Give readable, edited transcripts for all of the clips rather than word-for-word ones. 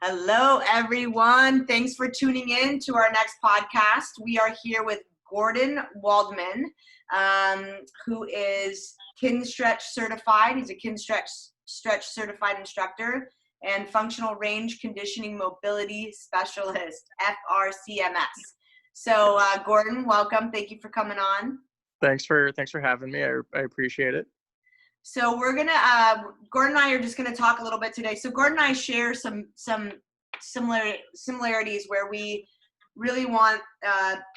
Hello, everyone. Thanks for tuning in to our next podcast. We are here with Gordon Waldman, who is Kinstretch certified. He's a Kinstretch certified instructor and functional range conditioning mobility specialist, FRCMS. So, Gordon, welcome. Thank you for coming on. Thanks for having me. I appreciate it. So we're gonna Gordon and I are just gonna talk a little bit today. So Gordon and I share some similarities where we really want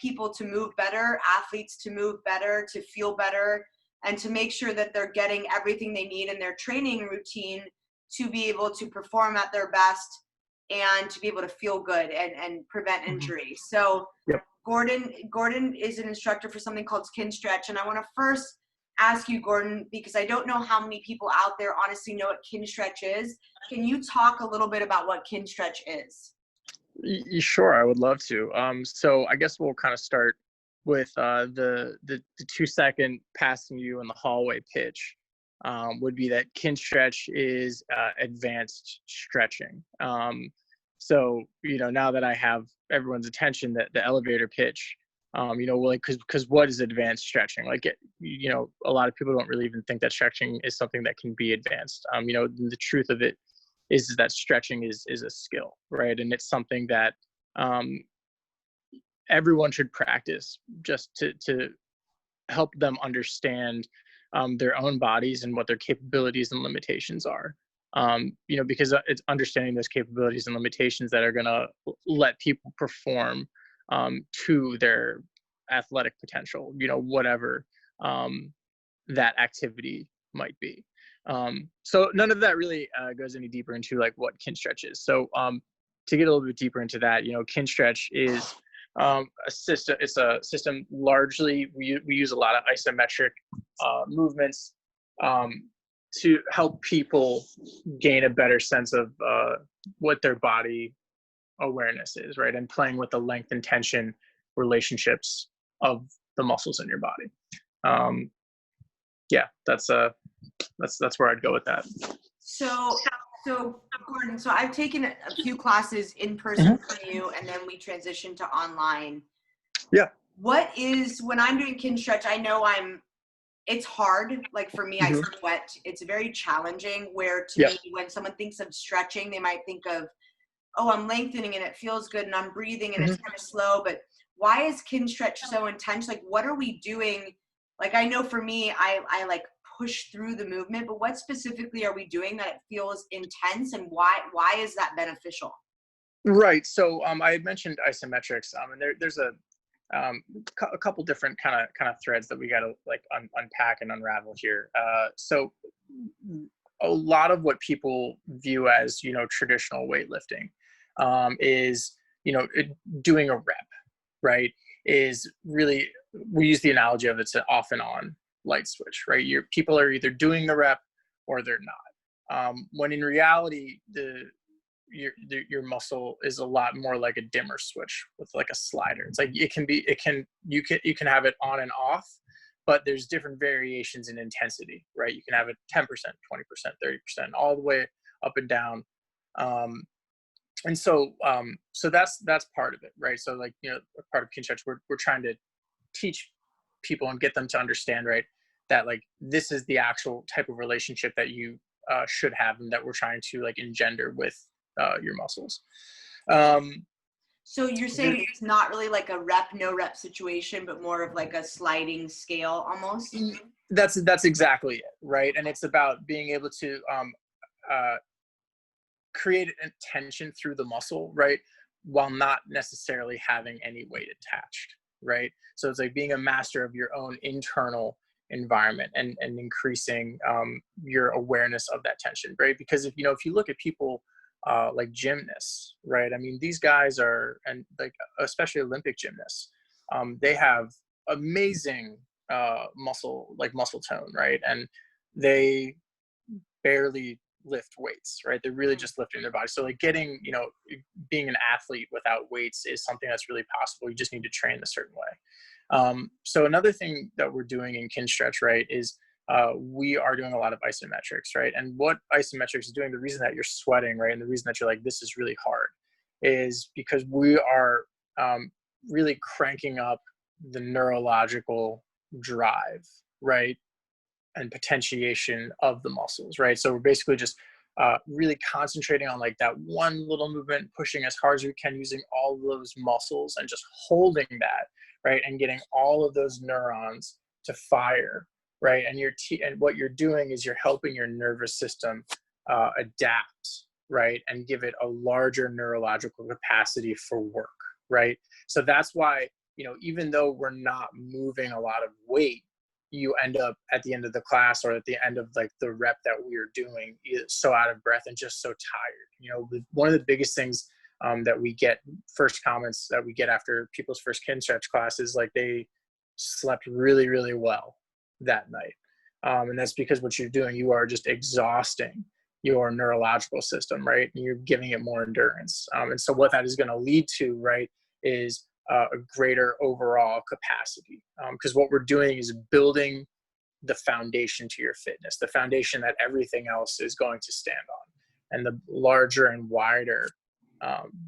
people to move better, athletes to move better, to feel better, and to make sure that they're getting everything they need in their training routine to be able to perform at their best and to be able to feel good and prevent injury. So Yep. Gordon is an instructor for something called Kinstretch, and I want to first ask you, Gordon, because I don't know how many people out there honestly know what Kinstretch is. Can you talk a little bit about what Kinstretch is? Sure, I would love to. So I guess we'll kind of start with the 2-second passing you in the hallway pitch. Would be that Kinstretch is advanced stretching. So now that I have everyone's attention, that the elevator pitch. Because what is advanced stretching? A lot of people don't really even think that stretching is something that can be advanced. The truth of it is that stretching is a skill, right? And it's something that everyone should practice just to help them understand their own bodies and what their capabilities and limitations are. Because it's understanding those capabilities and limitations that are going to let people perform to their athletic potential, whatever that activity might be. So none of that really goes any deeper into like what Kinstretch is. So to get a little bit deeper into that, Kinstretch is a system. It's a system largely we use a lot of isometric movements to help people gain a better sense of what their body awareness is, right? And playing with the length and tension relationships of the muscles in your body. That's where I'd go with that. So Gordon, so I've taken a few classes in person from you, and then we transitioned to online. Yeah. When I'm doing Kinstretch, I know it's hard. Like for me, I sweat. It's very challenging, where to me, when someone thinks of stretching, they might think of, oh, I'm lengthening and it feels good and I'm breathing and it's kind of slow, but why is Kinstretch so intense? Like, what are we doing? Like, I know for me, I like push through the movement, but what specifically are we doing that it feels intense, and why is that beneficial? Right. So I had mentioned isometrics, and there's a couple different kind of threads that we got to like unpack and unravel here. So a lot of what people view as traditional weightlifting is doing a rep, right? Is really, we use the analogy of it's an off and on light switch, right? People are either doing the rep or they're not. When in reality, your muscle is a lot more like a dimmer switch with like a slider. It's like you can have it on and off, but there's different variations in intensity, right? You can have it 10%, 20%, 30%, all the way up and down. And so that's part of it, right? So like, part of Kinstretch, we're trying to teach people and get them to understand, right, that like this is the actual type of relationship that you should have, and that we're trying to like engender with your muscles. So you're saying it's not really like a rep, no rep situation, but more of like a sliding scale almost? That's exactly it, right? And it's about being able to create a tension through the muscle, right, while not necessarily having any weight attached, right? So it's like being a master of your own internal environment and increasing your awareness of that tension, right? Because if you look at people like gymnasts, right? I mean, these guys are, and like especially Olympic gymnasts, they have amazing muscle tone, right? And they barely lift weights, right? They're really just lifting their body. So like being an athlete without weights is something that's really possible. You just need to train a certain way. So another thing that we're doing in Kinstretch, right, is we are doing a lot of isometrics, right? And what isometrics is doing, the reason that you're sweating, right, and the reason that you're like, this is really hard, is because we are really cranking up the neurological drive, right, and potentiation of the muscles, right? So we're basically just really concentrating on like that one little movement, pushing as hard as we can using all those muscles and just holding that, right, and getting all of those neurons to fire, right? And and what you're doing is you're helping your nervous system adapt, right, and give it a larger neurological capacity for work, right? So that's why, even though we're not moving a lot of weight, you end up at the end of the class or at the end of like the rep that we are doing so out of breath and just so tired. One of the biggest things that we get, first comments that we get after people's first Kinstretch class is like they slept really, really well that night. And that's because what you're doing, you are just exhausting your neurological system, right? And you're giving it more endurance. And so what that is going to lead to, right, is a greater overall capacity. Because what we're doing is building the foundation to your fitness, the foundation that everything else is going to stand on. And the larger and wider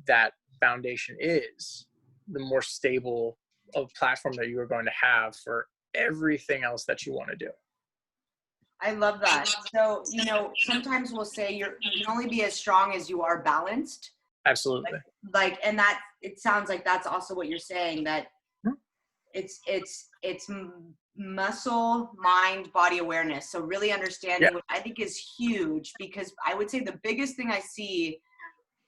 that foundation is, the more stable of platform that you are going to have for everything else that you want to do. I love that. So, sometimes we'll say you can only be as strong as you are balanced. Absolutely. And that, it sounds like that's also what you're saying, that it's muscle, mind, body awareness. So really understanding what I think is huge, because I would say the biggest thing I see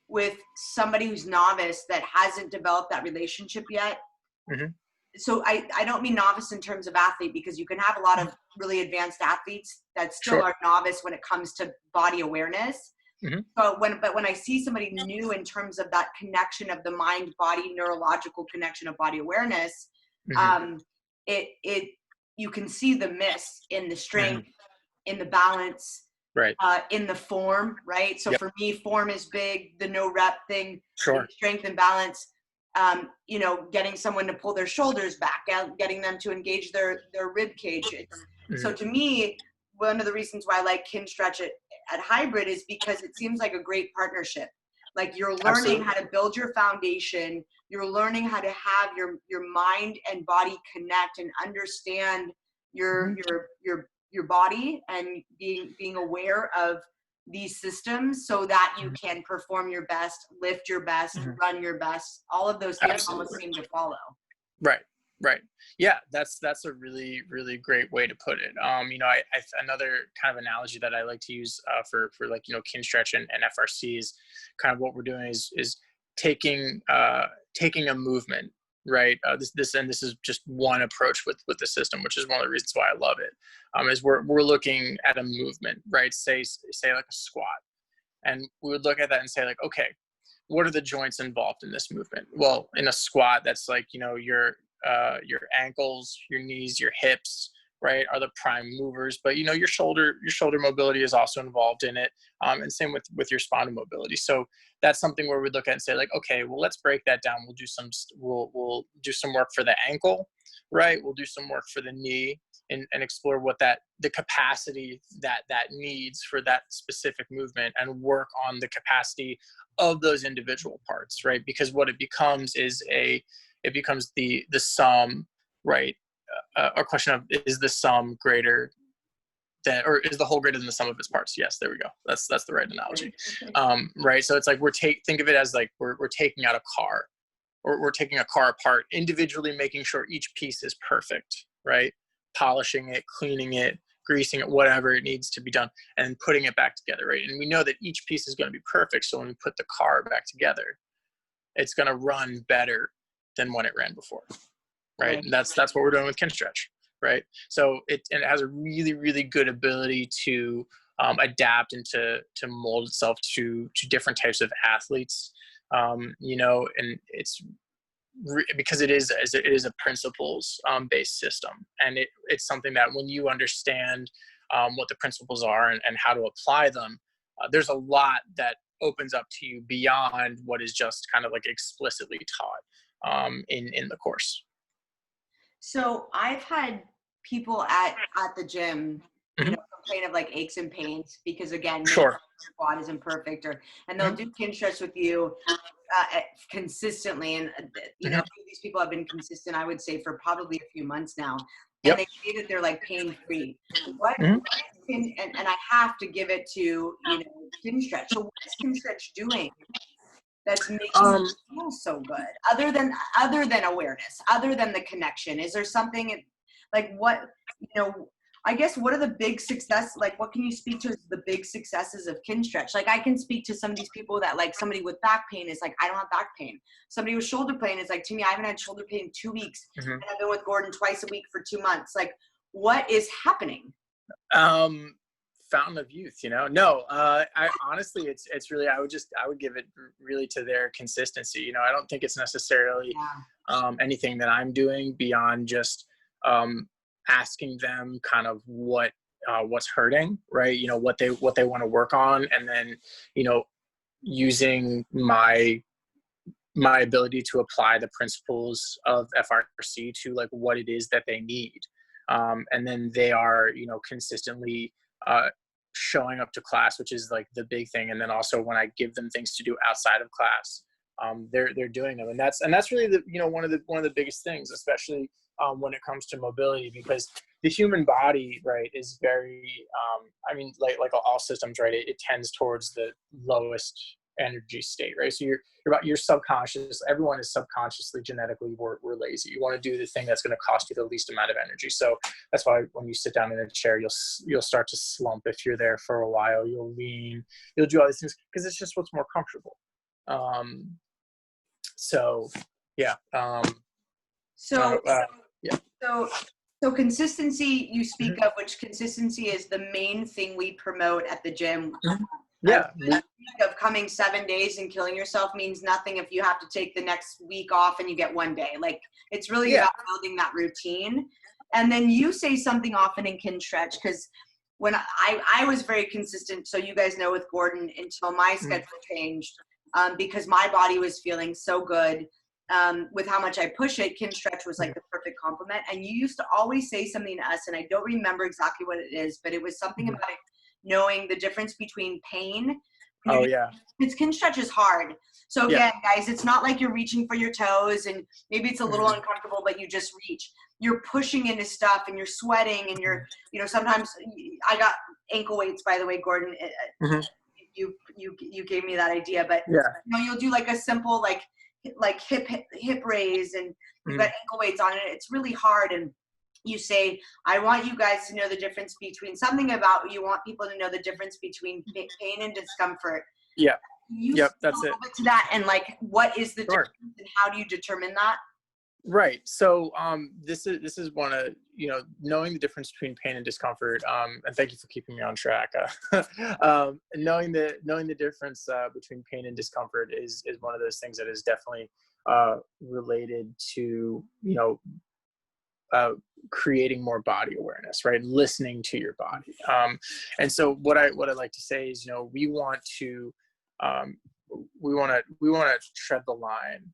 with somebody who's novice that hasn't developed that relationship yet. Mm-hmm. So I don't mean novice in terms of athlete, because you can have a lot of really advanced athletes that still are novice when it comes to body awareness. Mm-hmm. But when I see somebody new in terms of that connection of the mind body neurological connection of body awareness, mm-hmm. You can see the miss in the strength, mm-hmm. in the balance, right, in the form, right? So for me, form is big. The no rep thing, strength and balance. Getting someone to pull their shoulders back, getting them to engage their rib cage. Mm-hmm. So to me, one of the reasons why I like Kinstretch at Hybrid is because it seems like a great partnership. Like you're learning how to build your foundation. You're learning how to have your mind and body connect and understand your body, and being aware of these systems so that you can perform your best, lift your best, run your best. All of those things almost seem to follow. Right. Yeah, that's a really, really great way to put it. Another kind of analogy that I like to use for like, Kinstretch and FRC is kind of what we're doing is taking a movement, right? This is just one approach with the system, which is one of the reasons why I love it. Is we're looking at a movement, right? Say like a squat, and we would look at that and say like, okay, what are the joints involved in this movement? Well, in a squat, that's like, your ankles, your knees, your hips, right, are the prime movers. But your shoulder mobility is also involved in it, and same with your spinal mobility. So that's something where we look at and say like, okay, well, let's break that down. We'll do some work for the ankle, right? We'll do some work for the knee, and explore what the capacity that needs for that specific movement, and work on the capacity of those individual parts, right? Because what it becomes is it becomes the sum, right? A question of, is the sum greater than, or is the whole greater than the sum of its parts? Yes, there we go. That's the right analogy. Right. So it's like think of it as like we're taking out a car, or we're taking a car apart individually, making sure each piece is perfect, right? Polishing it, cleaning it, greasing it, whatever it needs to be done, and putting it back together, right? And we know that each piece is going to be perfect. So when we put the car back together, it's going to run better than when it ran before, right? And that's what we're doing with Kinstretch, right? So it has a really, really good ability to adapt and to mold itself to different types of athletes, and it's because it is a principles based system, and it's something that when you understand what the principles are and how to apply them, there's a lot that opens up to you beyond what is just kind of like explicitly taught in the course. So I've had people at the gym you know, complain of like aches and pains because again, maybe Sure. your quad isn't perfect, and they'll do Kinstretch with you consistently. And, you know, these people have been consistent, I would say, for probably a few months now. And they say that they're like pain free. And I have to give it to, you know, Kinstretch. So what is Kinstretch doing that's making you feel so good? Other than awareness, other than the connection, is there something like what, you know, I guess what are the big success, like what can you speak to as the big successes of Kinstretch? Like I can speak to some of these people that like somebody with back pain is like, I don't have back pain. Somebody with shoulder pain is like, to me, I haven't had shoulder pain in 2 weeks. And I've been with Gordon twice a week for 2 months. Like what is happening? Fountain of youth, you know? No, I honestly, it's really, I would give it really to their consistency. You know, I don't think it's necessarily anything that I'm doing beyond just asking them kind of what's hurting, right? You know, what they want to work on, and then, you know, using my ability to apply the principles of FRC to like what it is that they need. And then they are, you know, consistently showing up to class, which is like the big thing. And then also when I give them things to do outside of class, they're doing them. And that's really the, you know, one of the biggest things, especially when it comes to mobility, because the human body, right, is very, I mean, like all systems, right, it tends towards the lowest energy state, right? So you're subconscious. Everyone is subconsciously, genetically, we're lazy. You want to do the thing that's going to cost you the least amount of energy. So that's why when you sit down in a chair, you'll start to slump if you're there for a while. You'll lean. You'll do all these things because it's just what's more comfortable. So yeah. So consistency you speak of, which consistency is the main thing we promote at the gym. Yeah. Of coming 7 days and killing yourself means nothing if you have to take the next week off and you get 1 day. Like it's really about building that routine. And then you say something often in Kinstretch, because when I was very consistent, so you guys know with Gordon, until my schedule changed, because my body was feeling so good with how much I push it. Kinstretch was like the perfect complement. And you used to always say something to us, and I don't remember exactly what it is, but it was something about it, knowing the difference between pain. Oh yeah. It's Kinstretch is hard. So again, guys, it's not like you're reaching for your toes and maybe it's a little uncomfortable, but you just reach. You're pushing into stuff and you're sweating and you're, you know, sometimes I got ankle weights, by the way, Gordon. You gave me that idea, but you know, you'll do like a simple like hip raise and you've got ankle weights on it. It's really hard. And you say, I want you guys to know the difference between something about, you want people to know the difference between pain and discomfort. Yeah. Yep, that's it. To that, and like, what is the difference and how do you determine that? Right. So this is one of, you know, knowing the difference between pain and discomfort. And thank you for keeping me on track. Knowing the difference between pain and discomfort is one of those things that is definitely related to, you know, creating more body awareness, right? Listening to your body. And so what I like to say is, you know, we want to tread the line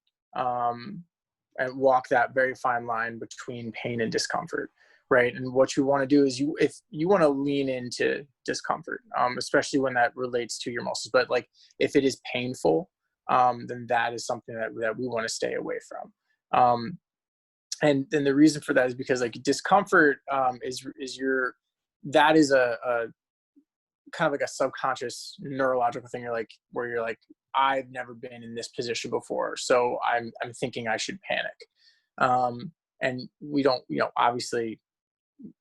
and walk that very fine line between pain and discomfort, right? And what you want to do is if you want to lean into discomfort, especially when that relates to your muscles, but like if it is painful, then that is something that we want to stay away from. And then the reason for that is because like discomfort is a kind of like a subconscious neurological thing. Where you're like, I've never been in this position before, so I'm thinking I should panic. And we don't, you know, obviously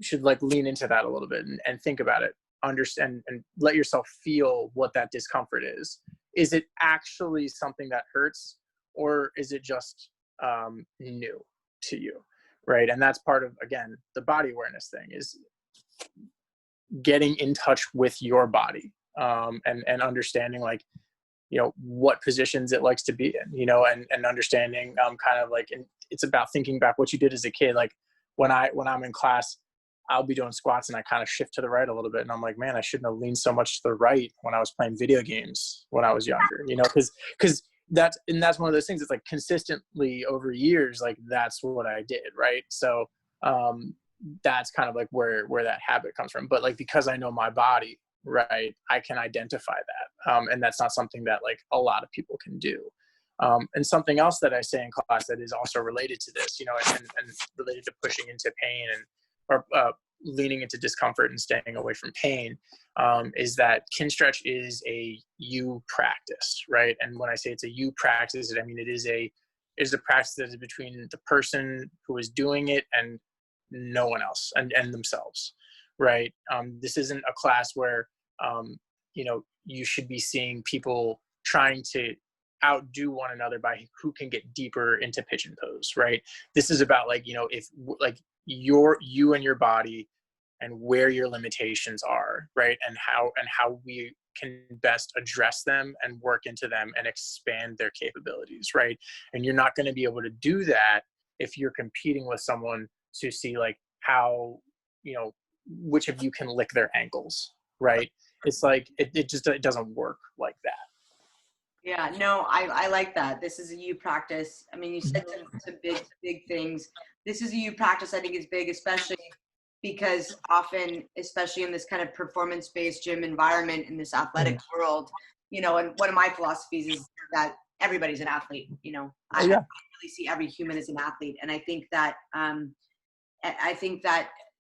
should like lean into that a little bit and think about it, understand and let yourself feel what that discomfort is. Is it actually something that hurts, or is it just new to you, right? And that's part of, again, the body awareness thing, is getting in touch with your body, and understanding, like, you know, what positions it likes to be in, you know, and understanding kind of like, and it's about thinking back what you did as a kid. Like when I'm in class, I'll be doing squats and I kind of shift to the right a little bit, and I'm like, man, I shouldn't have leaned so much to the right when I was playing video games when I was younger, you know, because that's one of those things. It's like consistently over years, like that's what I did, right? So that's kind of like where that habit comes from. But like, because I know my body, right, I can identify that. And that's not something that like a lot of people can do. And something else that I say in class that is also related to this, you know, and related to pushing into pain or leaning into discomfort and staying away from pain, is that Kinstretch is a you practice, right? And when I say it's a you practice, I mean, it is a practice that is between the person who is doing it and no one else and themselves, right? This isn't a class where, you know, you should be seeing people trying to outdo one another by who can get deeper into pigeon pose, right? This is about like, you know, if like you and your body and where your limitations are, right? And how we can best address them and work into them and expand their capabilities, right? And you're not going to be able to do that if you're competing with someone to see like how, you know, which of you can lick their ankles, right? It's like, it doesn't work like that. Yeah, no, I like that. This is a you practice. I mean, you said some big things. This is a you practice. I think is big, especially because often, especially in this kind of performance-based gym environment in this athletic world, you know, and one of my philosophies is that everybody's an athlete. You know, I really see every human as an athlete, and I think that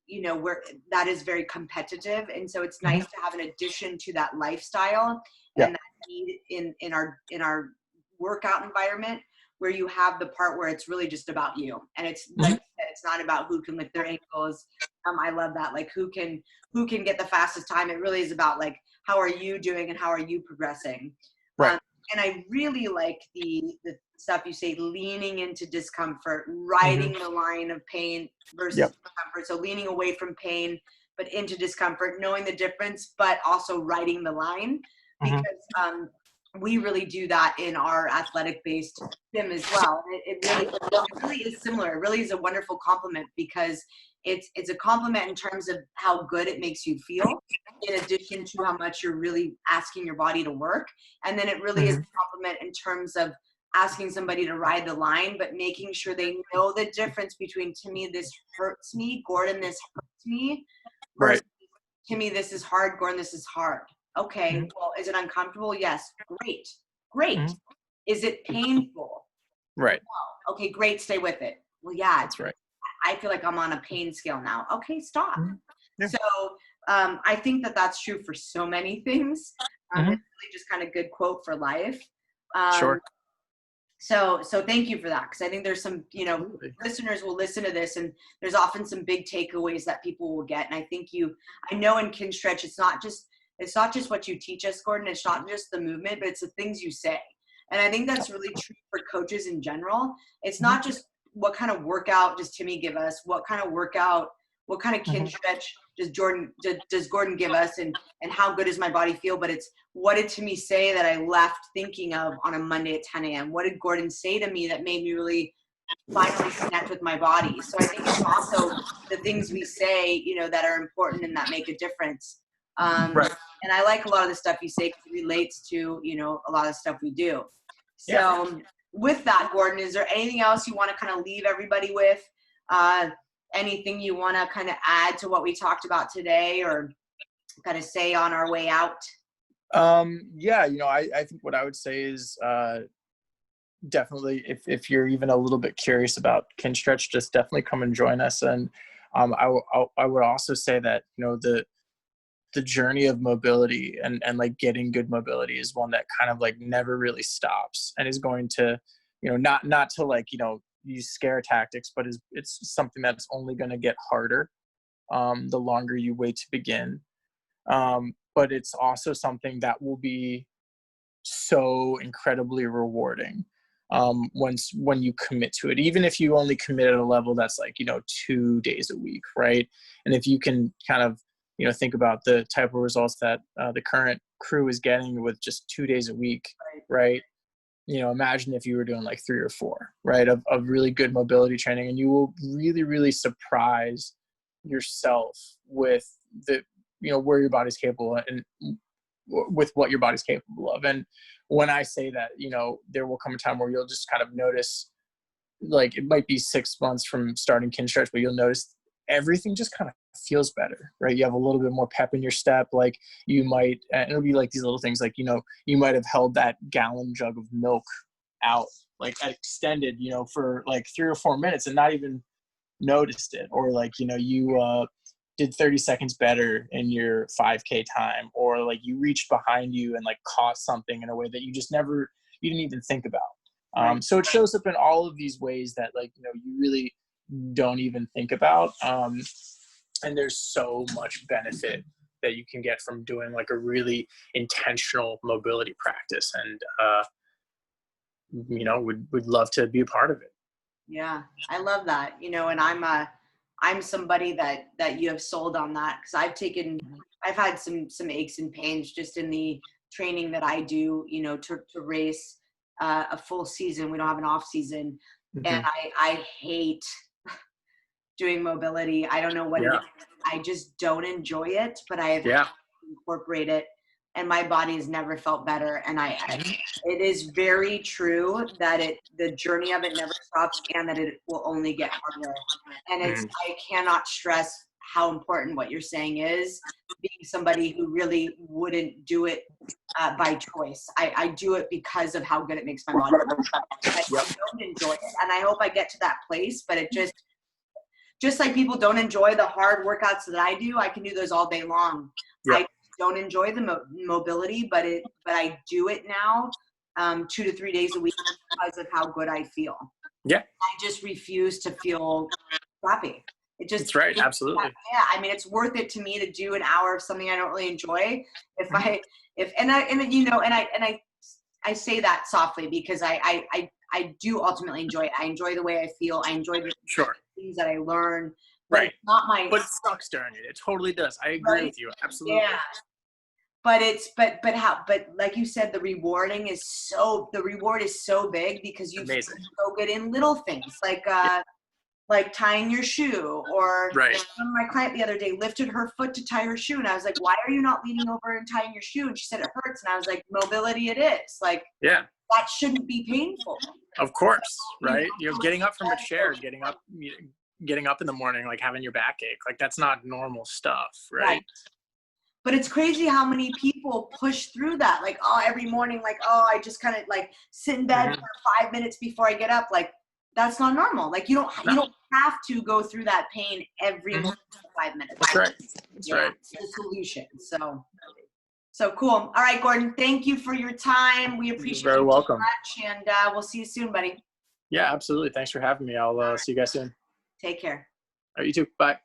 you know, that is very competitive, and so it's nice to have an addition to that lifestyle and that need in our workout environment, where you have the part where it's really just about you, and it's like you said, it's not about who can lift their ankles. I love that, like who can get the fastest time. It really is about like, how are you doing and how are you progressing, right? And I really like the stuff you say, leaning into discomfort, riding the line of pain versus discomfort. So leaning away from pain, but into discomfort, knowing the difference, but also riding the line, because we really do that in our athletic-based gym as well. It really is similar. It really is a wonderful compliment, because it's a compliment in terms of how good it makes you feel, in addition to how much you're really asking your body to work. And then it really is a compliment in terms of asking somebody to ride the line, but making sure they know the difference between, to me, this hurts me, Gordon, this hurts me, versus to me, this is hard, Gordon, this is hard. Okay, well, is it uncomfortable? Yes. Great. Is it painful? Right. No. Okay, great, stay with it. Well, yeah, That's right. I feel like I'm on a pain scale now. Okay, stop. So I think that that's true for so many things. It's really just kind of good quote for life. Sure. So thank you for that, because I think there's some, you know, listeners will listen to this, and there's often some big takeaways that people will get. And I think I know in Kinstretch, it's not just what you teach us, Gordon. It's not just the movement, but it's the things you say. And I think that's really true for coaches in general. It's not just what kind of workout does Timmy give us, what kind of Kinstretch does Gordon give us, and how good does my body feel, but it's, what did Timmy say that I left thinking of on a Monday at 10 a.m.? What did Gordon say to me that made me really finally connect with my body? So I think it's also the things we say, you know, that are important and that make a difference. And I like a lot of the stuff you say, because it relates to, you know, a lot of the stuff we do. So with that, Gordon, is there anything else you want to kind of leave everybody with? Anything you want to kind of add to what we talked about today, or kind of say on our way out? Yeah, you know, I think what I would say is definitely, if you're even a little bit curious about Kinstretch, just definitely come and join us. And I would also say that, you know, the journey of mobility and like getting good mobility is one that kind of like never really stops, and is going to, you know, not to like, you know, use scare tactics, but it's something that's only going to get harder the longer you wait to begin. But it's also something that will be so incredibly rewarding when you commit to it, even if you only commit at a level that's like, you know, 2 days a week, right? And if you can kind of, you know, think about the type of results that the current crew is getting with just 2 days a week, right? You know, imagine if you were doing like 3 or 4, right, of really good mobility training, and you will really, really surprise yourself with the, you know, where your body's capable and with what your body's capable of. And when I say that, you know, there will come a time where you'll just kind of notice, like, it might be 6 months from starting Kinstretch, but you'll notice everything just kind of feels better, right? You have a little bit more pep in your step. Like you might, and it'll be like these little things, like, you might have held that gallon jug of milk out, like extended, for like 3 or 4 minutes and not even noticed it. Or like, you did 30 seconds better in your 5K time, or like you reached behind you and like caught something in a way that you didn't even think about. So it shows up in all of these ways that, like, you really don't even think about. And there's so much benefit that you can get from doing like a really intentional mobility practice. And, would love to be a part of it. Yeah, I love that. And I'm somebody that you have sold on that, because I've had some aches and pains just in the training that I do, to race a full season. We don't have an off season. Mm-hmm. And I hate doing mobility. I don't know what it is. I just don't enjoy it, but I have to incorporate it, and my body has never felt better. And it is very true that the journey of it never stops, and that it will only get harder. And I cannot stress how important what you're saying is, being somebody who really wouldn't do it by choice. I do it because of how good it makes my body feel. I don't enjoy it, and I hope I get to that place, but it just like people don't enjoy the hard workouts that I do, I can do those all day long. Yep. I don't enjoy the mobility, but I do it now 2 to 3 days a week because of how good I feel. Yeah. I just refuse to feel crappy. That's right. Absolutely. Yeah. I mean, it's worth it to me to do an hour of something I don't really enjoy. I say that softly, because I do ultimately enjoy it. I enjoy the way I feel. I enjoy the things that I learn. Right. But it sucks during it. It totally does. I agree with you. Absolutely. Yeah. But like you said, the reward is so big, because you feel so good in little things, like tying your shoe, or my client the other day lifted her foot to tie her shoe, and I was like, why are you not leaning over and tying your shoe? And she said, it hurts. And I was like, mobility it is. Like, that shouldn't be painful. Of course, right? Getting up from a chair, getting up in the morning, like having your back ache, like that's not normal stuff, right? But it's crazy how many people push through that. Like, every morning, like, I just kind of like sit in bed for 5 minutes before I get up. Like, that's not normal. Like, you don't have to go through that pain every morning for 5 minutes. That's right. That's right. It's the solution. So cool. All right, Gordon, thank you for your time. We appreciate it very welcome. Much, and we'll see you soon, buddy. Yeah, absolutely. Thanks for having me. I'll see you guys soon. Take care. All right, you too. Bye.